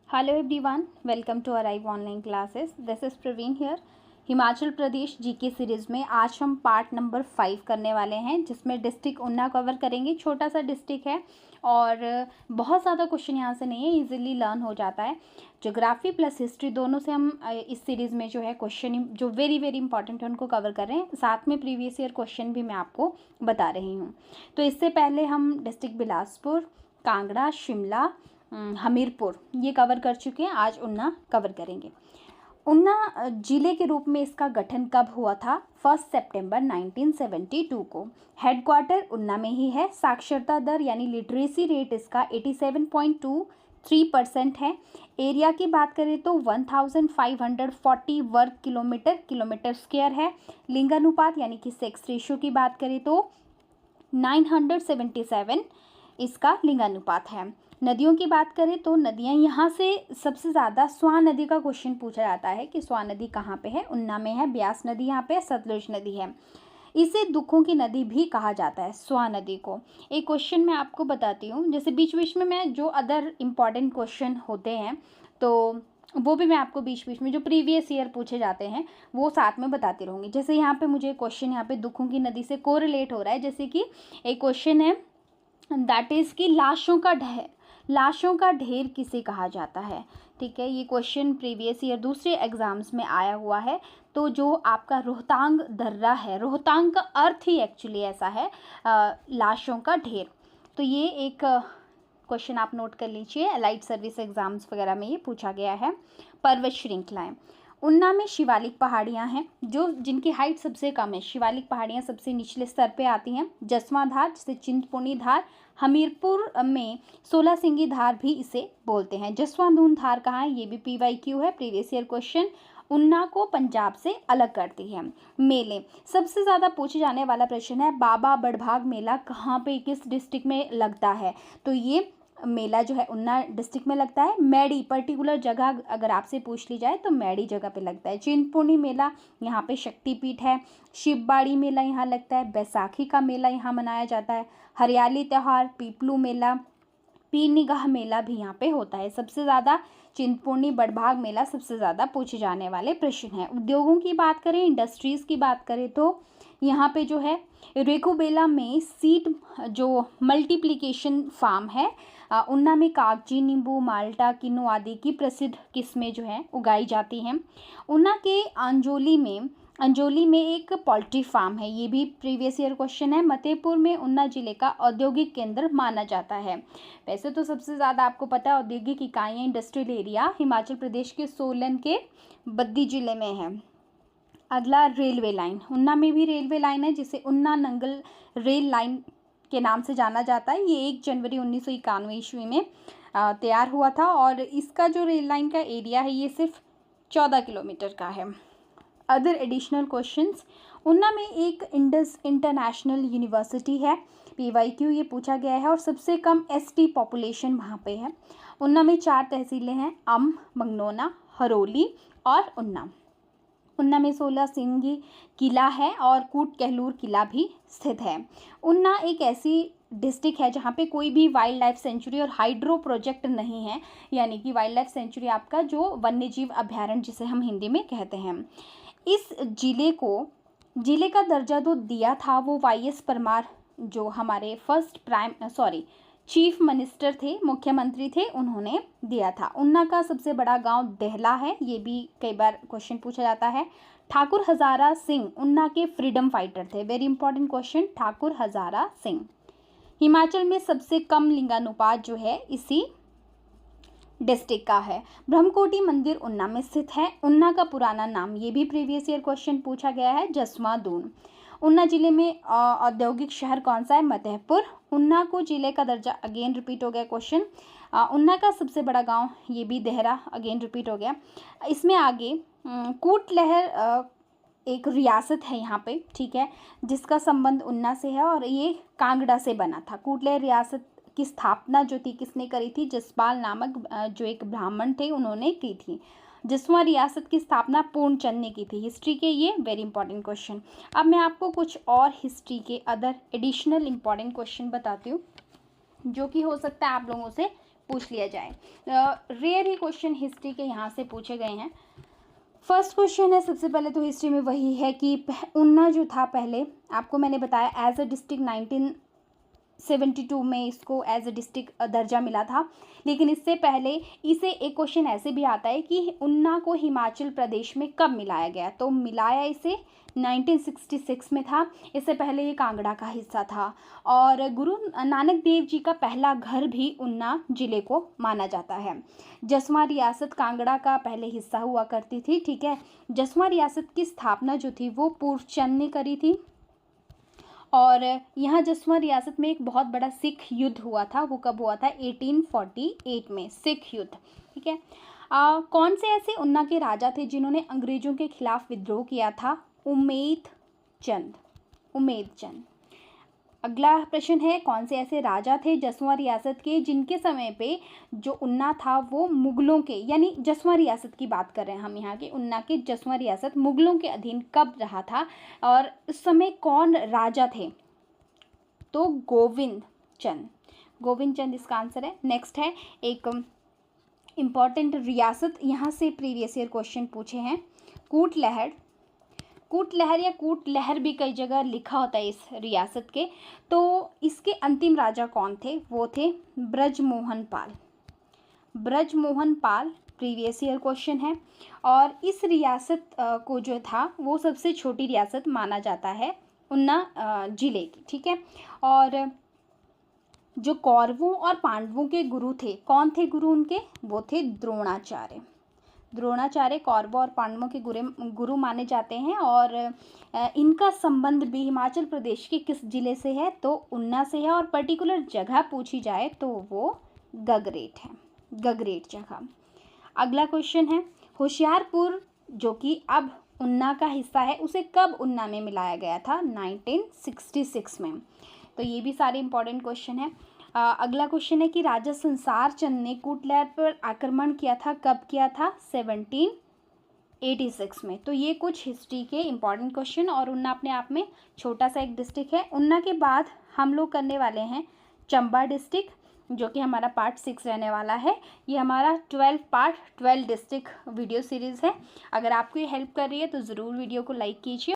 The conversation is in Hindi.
Hello everyone, welcome to Arrive Online Classes. This is Praveen here. Himachal Pradesh GK series में आज हम पार्ट नंबर 5 करने वाले हैं, जिसमें डिस्ट्रिक्ट उन्ना कवर करेंगे। छोटा सा डिस्ट्रिक्ट है और बहुत ज़्यादा क्वेश्चन यहाँ से नहीं है, इजीली लर्न हो जाता है। ज्योग्राफी प्लस हिस्ट्री दोनों से हम इस सीरीज़ में जो है क्वेश्चन जो वेरी इंपॉर्टेंट है उनको कवर कर रहे हैं। साथ में प्रीवियस ईयर क्वेश्चन भी मैं आपको बता रही हूँ। तो इससे पहले हम डिस्ट्रिक्ट बिलासपुर, कांगड़ा, शिमला, हमीरपुर ये कवर कर चुके हैं। आज उन्ना कवर करेंगे। उन्ना जिले के रूप में इसका गठन कब हुआ था? 1 सितंबर 1972 को। हेडक्वार्टर उन्ना में ही है। साक्षरता दर यानी लिटरेसी रेट इसका 87.23% है। एरिया की बात करें तो 1540 वर्ग किलोमीटर स्क्वायर है। लिंगानुपात यानी कि सेक्स रेशियो की बात करें तो 977 इसका लिंगानुपात है। नदियों की बात करें तो नदियां यहाँ से सबसे ज़्यादा स्वां नदी का क्वेश्चन पूछा जाता है कि स्वां नदी कहाँ पे है? उन्ना में है। ब्यास नदी यहाँ पे, सतलुज नदी है। इसे दुखों की नदी भी कहा जाता है, स्वां नदी को। एक क्वेश्चन मैं आपको बताती हूँ, जैसे बीच बीच में मैं जो अदर इम्पॉर्टेंट क्वेश्चन होते हैं तो वो भी मैं आपको बीच बीच में जो प्रीवियस ईयर पूछे जाते हैं वो साथ में बताती रहूँगी। जैसे यहाँ पे मुझे क्वेश्चन यहाँ पे दुखों की नदी से कोरिलेट हो रहा है। जैसे कि एक क्वेश्चन है दैट इज़ कि लाशों का ढेर किसे कहा जाता है? ठीक है, ये क्वेश्चन प्रीवियस ईयर दूसरे एग्जाम्स में आया हुआ है। तो जो आपका रोहतांग दर्रा है, रोहतांग का अर्थ ही एक्चुअली ऐसा है, लाशों का ढेर। तो ये एक क्वेश्चन आप नोट कर लीजिए, अलाइड सर्विस एग्जाम्स वगैरह में ये पूछा गया है। पर्वत श्रृंखलाएं, उन्ना में शिवालिक पहाड़ियाँ हैं जो जिनकी हाइट सबसे कम है। शिवालिक पहाड़ियाँ सबसे निचले स्तर पे आती हैं। जसवां धार जिसे चिंतपूर्णी धार, हमीरपुर में 16 सिंगी धार भी इसे बोलते हैं। जसवां धून धार कहाँ है? ये भी PYQ है, प्रीवियस ईयर क्वेश्चन। उन्ना को पंजाब से अलग करती है। मेले, सबसे ज़्यादा पूछे जाने वाला प्रश्न है बाबा बड़भाग मेला कहाँ पे, किस डिस्ट्रिक्ट में लगता है? तो ये मेला जो है उन्ना डिस्ट्रिक्ट में लगता है। मैडी पर्टिकुलर जगह अगर आपसे पूछ ली जाए तो मैडी जगह पे लगता है। चिंतपूर्णी मेला यहाँ पे शक्तिपीठ है। शिवबाड़ी मेला यहाँ लगता है। बैसाखी का मेला यहाँ मनाया जाता है। हरियाली त्यौहार, पीपलू मेला, पीर निगाह मेला भी यहाँ पे होता है। सबसे ज़्यादा चिंतपूर्णी बड़भाग मेला सबसे ज़्यादा पूछे जाने वाले प्रश्न हैं। उद्योगों की बात करें, इंडस्ट्रीज़ की बात करें तो यहाँ पे जो है रेकुबेला में सीड जो मल्टीप्लिकेशन फार्म है। उन्ना में कागजी नींबू, माल्टा, किन्नू आदि की प्रसिद्ध किस्में जो हैं उगाई जाती हैं। उन्ना के अंजोली में एक पोल्ट्री फार्म है, ये भी प्रीवियस ईयर क्वेश्चन है। मतेपुर में उन्ना जिले का औद्योगिक केंद्र माना जाता है। वैसे तो सबसे ज़्यादा आपको पता है औद्योगिक इकाइयाँ, इंडस्ट्रियल एरिया हिमाचल प्रदेश के सोलन के बद्दी जिले में है। अगला रेलवे लाइन, उन्ना में भी रेलवे लाइन है जिसे उन्ना नंगल रेल लाइन के नाम से जाना जाता है। ये 1 जनवरी 1991 ईस्वी में तैयार हुआ था और इसका जो रेल लाइन का एरिया है ये सिर्फ 14 किलोमीटर का है। अदर एडिशनल क्वेश्चंस, उन्ना में एक इंडस इंटरनेशनल यूनिवर्सिटी है। PYQ ये पूछा गया है और सबसे कम ST पॉपुलेशन वहाँ पे है। उन्ना में 4 तहसीलें हैं, मंगनौना, हरोली और उन्ना। उन्ना में 16 सिंगी किला है और कूट कहलूर किला भी स्थित है। उन्ना एक ऐसी डिस्ट्रिक्ट है जहाँ पे कोई भी वाइल्ड लाइफ सेंचुरी और हाइड्रो प्रोजेक्ट नहीं है, यानी कि वाइल्ड लाइफ सेंचुरी आपका जो वन्य जीव अभ्यारण्य जिसे हम हिंदी में कहते हैं। इस जिले का दर्जा जो दिया था वो YS परमार जो हमारे चीफ मिनिस्टर थे, मुख्यमंत्री थे, उन्होंने दिया था। उन्ना का सबसे बड़ा गांव देहला है, ये भी कई बार क्वेश्चन पूछा जाता है। ठाकुर हजारा सिंह उन्ना के फ्रीडम फाइटर थे, वेरी इंपॉर्टेंट क्वेश्चन, ठाकुर हजारा सिंह। हिमाचल में सबसे कम लिंगानुपात जो है इसी डिस्ट्रिक्ट का है। ब्रह्मकोटि मंदिर उन्ना में स्थित है। उन्ना का पुराना नाम, ये भी प्रीवियस ईयर क्वेश्चन पूछा गया है, जसवां दून। उन्ना जिले में औद्योगिक शहर कौन सा है? मतेहपुर। उन्ना को जिले का दर्जा, अगेन रिपीट हो गया क्वेश्चन। उन्ना का सबसे बड़ा गांव, ये भी देहरा, अगेन रिपीट हो गया। इसमें आगे कूटलहर एक रियासत है यहाँ पे, ठीक है, जिसका संबंध उन्ना से है और ये कांगड़ा से बना था। कूटलहर रियासत की स्थापना जो थी किसने करी थी? जसपाल नामक जो एक ब्राह्मण थे उन्होंने की थी। जसवां रियासत की स्थापना पूर्णचंद ने की थी। हिस्ट्री के ये वेरी इंपॉर्टेंट क्वेश्चन। अब मैं आपको कुछ और हिस्ट्री के अदर एडिशनल इंपॉर्टेंट क्वेश्चन बताती हूँ जो कि हो सकता है आप लोगों से पूछ लिया जाए। रेयर ही क्वेश्चन हिस्ट्री के यहाँ से पूछे गए हैं। फर्स्ट क्वेश्चन है, सबसे पहले तो हिस्ट्री में वही है कि ऊना जो था, पहले आपको मैंने बताया एज अ डिस्ट्रिक्ट 1972 में इसको एज अ डिस्ट्रिक्ट दर्जा मिला था। लेकिन इससे पहले इसे एक क्वेश्चन ऐसे भी आता है कि ऊना को हिमाचल प्रदेश में कब मिलाया गया, तो मिलाया इसे 1966 में था। इससे पहले ये कांगड़ा का हिस्सा था। और गुरु नानक देव जी का पहला घर भी ऊना जिले को माना जाता है। जसवां रियासत कांगड़ा का पहले हिस्सा हुआ करती थी, ठीक है। जसवां रियासत की स्थापना जो थी वो पूर्वचंद ने करी थी। और यहाँ जसवां रियासत में एक बहुत बड़ा सिख युद्ध हुआ था। वो कब हुआ था? 1848 में, सिख युद्ध, ठीक है। कौन से ऐसे ऊना के राजा थे जिन्होंने अंग्रेजों के खिलाफ विद्रोह किया था? उम्मेद चंद। उम्मेद चंद। अगला प्रश्न है, कौन से ऐसे राजा थे जसवां रियासत के जिनके समय पे जो ऊना था वो मुगलों के, यानी जसवां रियासत की बात कर रहे हैं हम यहाँ के, ऊना के जसवां रियासत मुगलों के अधीन कब रहा था और उस समय कौन राजा थे? तो गोविंद चंद। गोविंद चंद इसका आंसर है। नेक्स्ट है एक इम्पॉर्टेंट रियासत, यहाँ से प्रीवियस ईयर क्वेश्चन पूछे हैं, कूटलहर। कूटलहर या कूटलहर भी कई जगह लिखा होता है इस रियासत के। तो इसके अंतिम राजा कौन थे? वो थे ब्रजमोहन पाल। ब्रजमोहन पाल प्रीवियस ईयर क्वेश्चन है। और इस रियासत को जो था वो सबसे छोटी रियासत माना जाता है ऊना जिले की, ठीक है। और जो कौरवों और पांडवों के गुरु थे, कौन थे गुरु उनके? वो थे द्रोणाचार्य। द्रोणाचार्य कौरवों और पांडवों के गुरु माने जाते हैं। और इनका संबंध भी हिमाचल प्रदेश के किस जिले से है? तो ऊना से है। और पर्टिकुलर जगह पूछी जाए तो वो गगरेट है, गगरेट जगह। अगला क्वेश्चन है, होशियारपुर जो कि अब ऊना का हिस्सा है, उसे कब ऊना में मिलाया गया था? 1966 में। तो ये भी सारे इंपॉर्टेंट क्वेश्चन है। अगला क्वेश्चन है कि राजा संसार चंद ने कूटलहर पर आक्रमण किया था, कब किया था? 1786 में। तो ये कुछ हिस्ट्री के इंपॉर्टेंट क्वेश्चन। और ऊना अपने आप में छोटा सा एक डिस्ट्रिक्ट है। ऊना के बाद हम लोग करने वाले हैं चंबा डिस्ट्रिक्ट, जो कि हमारा पार्ट 6 रहने वाला है। ये हमारा 12 डिस्ट्रिक्ट वीडियो सीरीज़ है। अगर आपको ये हेल्प कर रही है तो ज़रूर वीडियो को लाइक कीजिए।